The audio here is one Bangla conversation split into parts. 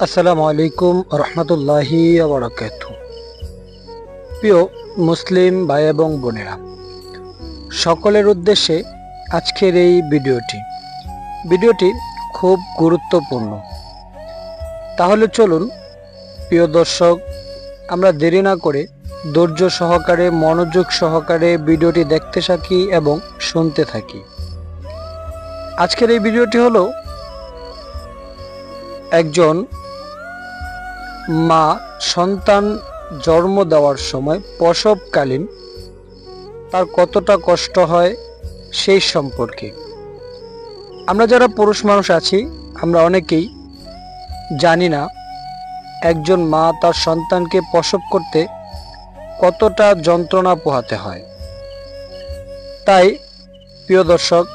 আসসালামু আলাইকুম রহমতুল্লাহি বারাকাতুহু। প্রিয় মুসলিম ভাই এবং বোনেরা, সকলের উদ্দেশ্যে আজকের এই ভিডিওটি খুব গুরুত্বপূর্ণ। তাহলে চলুন প্রিয় দর্শক, আমরা দেরি না করে ধৈর্য সহকারে মনোযোগ সহকারে ভিডিওটি দেখতে থাকি এবং শুনতে থাকি। আজকের এই ভিডিওটি হলো একজন মা সন্তান জন্ম দেওয়ার সময় প্রসবকালীন তার কতটা কষ্ট হয় সেই সম্পর্কে। আমরা যারা পুরুষ মানুষ আছি, আমরা অনেকেই জানি না একজন মা তার সন্তানকে প্রসব করতে কতটা যন্ত্রণা পোহাতে হয়। তাই প্রিয় দর্শক,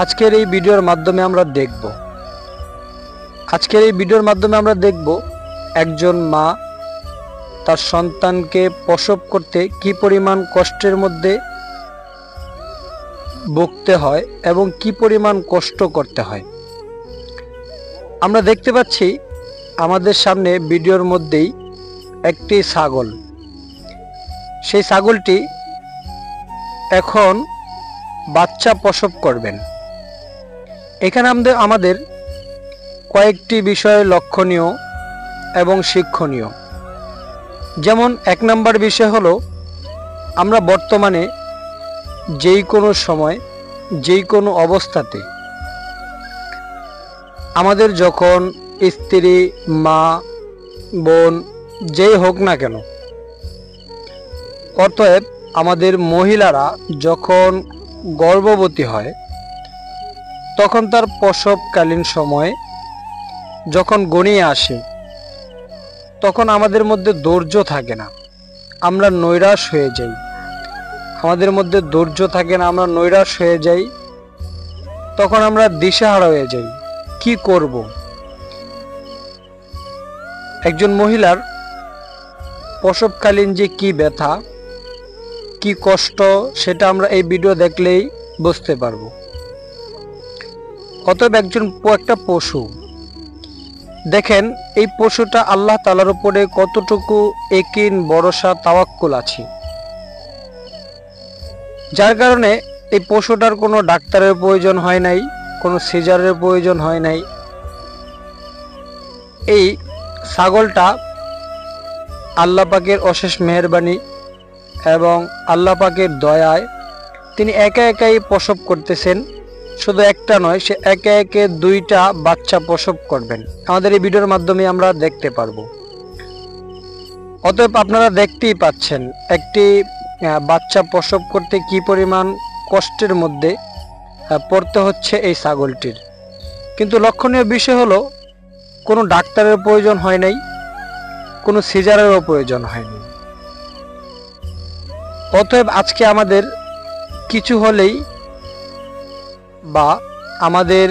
আজকের এই ভিডিওর মাধ্যমে আমরা দেখব একজন মা তার সন্তানকে প্রসব করতে কি পরিমাণ কষ্টের মধ্যে ভুগতে হয় এবং কি পরিমাণ কষ্ট করতে হয়। আমরা দেখতে পাচ্ছি আমাদের সামনে ভিডিওর মধ্যেই একটি ছাগল। সেই ছাগলটি এখন বাচ্চা প্রসব করবেন। এখানে আমাদের কয়েকটি বিষয় লক্ষণীয় এবং শিক্ষণীয়। যেমন এক নম্বর বিষয় হলো, আমরা বর্তমানে যেই কোনো সময় যেই কোনো অবস্থাতে আমাদের যখন স্ত্রী, মা, বোন যেই হোক না কেন, অতএব আমাদের মহিলারা যখন গর্ভবতী হয় তখন তার প্রসবকালীন সময় যখন গড়িয়ে আসে তখন আমাদের মধ্যে ধৈর্য থাকে না, আমরা নৈরাশ হয়ে যাই। তখন আমরা দিশেহারা হয়ে যাই, কি করব। একজন মহিলার প্রসবকালীন যে কি ব্যথা, কি কষ্ট, সেটা আমরা এই ভিডিও দেখলেই বুঝতে পারবো। অতএব একটা পশু, দেখেন এই পশুটা আল্লাহ তাআলার উপরে কতটুকু ইয়াকিন, ভরসা, তাওয়াক্কুল আছে, যার কারণে এই পশুটার কোনো ডাক্তারের প্রয়োজন হয় নাই, কোনো সিজারের প্রয়োজন হয় নাই। এই ছাগলটা আল্লাহ পাকের অশেষ মেহেরবানি এবং আল্লাহ পাকের দয়ায় তিনি একা একাই প্রসব করতেছেন। শুধু একটা নয়, সে একে একে 2টা বাচ্চা প্রসব করবেন। আমাদের এই ভিডিওর মাধ্যমে আমরা দেখতে পারবো। অতএব আপনারা দেখতেই পাচ্ছেন একটি বাচ্চা প্রসব করতে কি পরিমাণ কষ্টের মধ্যে পড়তে হচ্ছে এই ছাগলটির। কিন্তু লক্ষণীয় বিষয় হলো, কোনো ডাক্তারের প্রয়োজন হয় নাই, কোনো সিজারেরও প্রয়োজন হয়নি। অতএব আজকে আমাদের কিছু হলেই বা আমাদের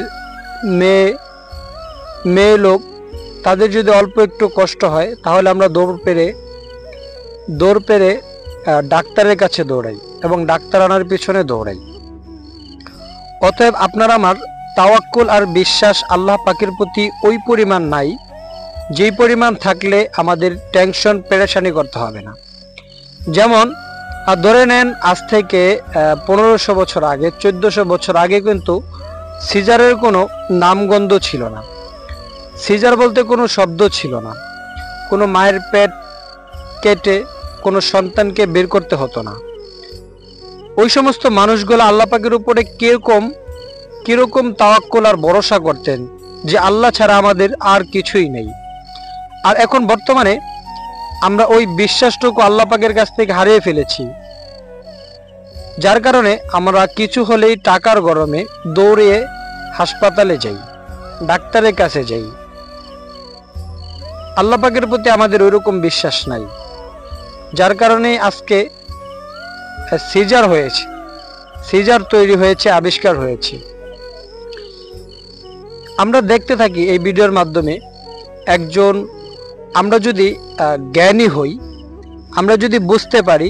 মেয়ে লোক, তাদের যদি অল্প একটু কষ্ট হয় তাহলে আমরা দৌড় পেরে ডাক্তারের কাছে দৌড়াই এবং ডাক্তার আনার পিছনে দৌড়াই। অতএব আপনার আমার তাওয়াক্কুল আর বিশ্বাস আল্লাহ পাকের প্রতি ওই পরিমাণ নাই, যেই পরিমাণ থাকলে আমাদের টেনশন পেরেশানি করতে হবে না। যেমন ধরে নেন আজ থেকে 1500 বছর আগে, 1400 বছর আগে কিন্তু সিজারের কোনো নামগন্ধ ছিল না। সিজার বলতে কোনো শব্দ ছিল না। কোনো মায়ের পেট কেটে কোনো সন্তানকে বের করতে হতো না। ওই সমস্ত মানুষগুলো আল্লাহ পাকের উপরে কিরকম তাওয়াক্কুল আর ভরসা করতেন যে আল্লাহ ছাড়া আমাদের আর কিছুই নেই। আর এখন বর্তমানে আমরা ওই বিশ্বাসটুকু আল্লাহ পাকের কাছ থেকে হারিয়ে ফেলেছি, যার কারণে আমরা কিছু হলেই টাকার গরমে দৌড়িয়ে হাসপাতালে যাই, ডাক্তারের কাছে যাই। আল্লাহ পাকের প্রতি আমাদের ওইরকম বিশ্বাস নাই, যার কারণে আজকে সিজার তৈরি হয়েছে, আবিষ্কার হয়েছে। আমরা দেখতে থাকি এই ভিডিওর মাধ্যমে আমরা যদি জ্ঞানী হই, আমরা যদি বুঝতে পারি,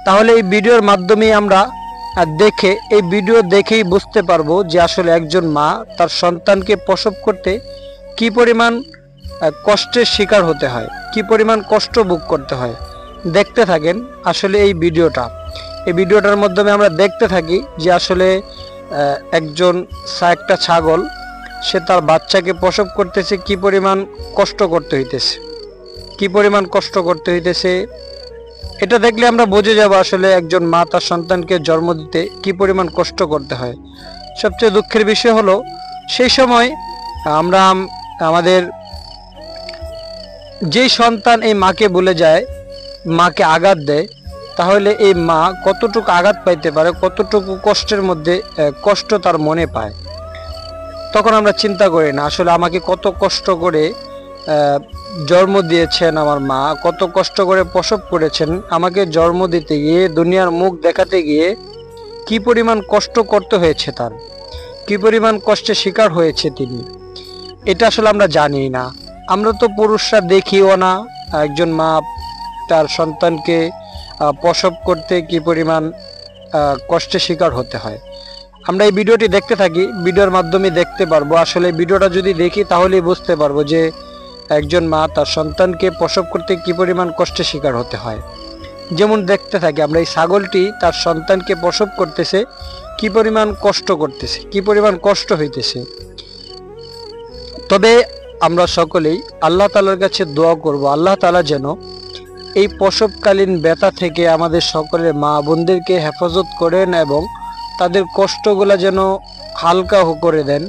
তাহলে এই ভিডিওর মাধ্যমে আমরা এই ভিডিও দেখেই বুঝতে পারবো যে আসলে একজন মা তার সন্তানকে প্রসব করতে কি পরিমাণ কষ্টের শিকার হতে হয়, কি পরিমাণ কষ্ট ভোগ করতে হয়। দেখতে থাকেন আসলে এই ভিডিওটার মাধ্যমে আমরা দেখতে থাকি যে আসলে একটা ছাগল সে তার বাচ্চাকে প্রসব করতেছে, কি পরিমাণ কষ্ট করতে হইতেছে। এটা দেখলে আমরা বুঝে যাব আসলে একজন মা তার সন্তানকে জন্ম দিতে কি পরিমাণ কষ্ট করতে হয়। সবচেয়ে দুঃখের বিষয় হলো সেই সময় আমরা আমাদের যেই সন্তান এই মাকে ভুলে যায়, মাকে আঘাত দেয়, তাহলে এই মা কতটুকু আঘাত পাইতে পারে, কতটুকু কষ্টের মধ্যে কষ্ট তার মনে পায়। তখন আমরা চিন্তা করি না আসলে আমাকে কত কষ্ট করে জন্ম দিয়েছেন আমার মা, কত কষ্ট করে প্রসব করেছেন, আমাকে জন্ম দিতে গিয়ে দুনিয়ার মুখ দেখাতে গিয়ে কি পরিমাণ কষ্ট করতে হয়েছে, তার কি পরিমাণ কষ্টের শিকার হয়েছে তিনি। এটা আসলে আমরা জানি না। আমরা তো পুরুষরা দেখিও না একজন মা তার সন্তানকে প্রসব করতে কি পরিমাণ কষ্টের শিকার হতে হয়। আমরা এই ভিডিওটি দেখতে থাকি, ভিডিওর মাধ্যমে দেখতে পারবো। আসলে ভিডিওটা যদি দেখি তাহলেই বুঝতে পারবো যে একজন মা তার সন্তানকে প্রসব করতে কি পরিমাণ কষ্টের শিকার হতে হয়। যেমন দেখতে থাকি আমরা, এই ছাগলটি তার সন্তানকে প্রসব করতেছে, কি পরিমাণ কষ্ট করতেছে, কি পরিমাণ কষ্ট হইতেছে। তবে আমরা সকলেই আল্লাহ তাআলার কাছে দোয়া করব, আল্লাহ তাআলা যেন এই প্রসবকালীন ব্যথা থেকে আমাদের সকলের মা বোনদেরকে হেফাজত করেন এবং তাদের কষ্টগুলো যেন হালকা করে দেন।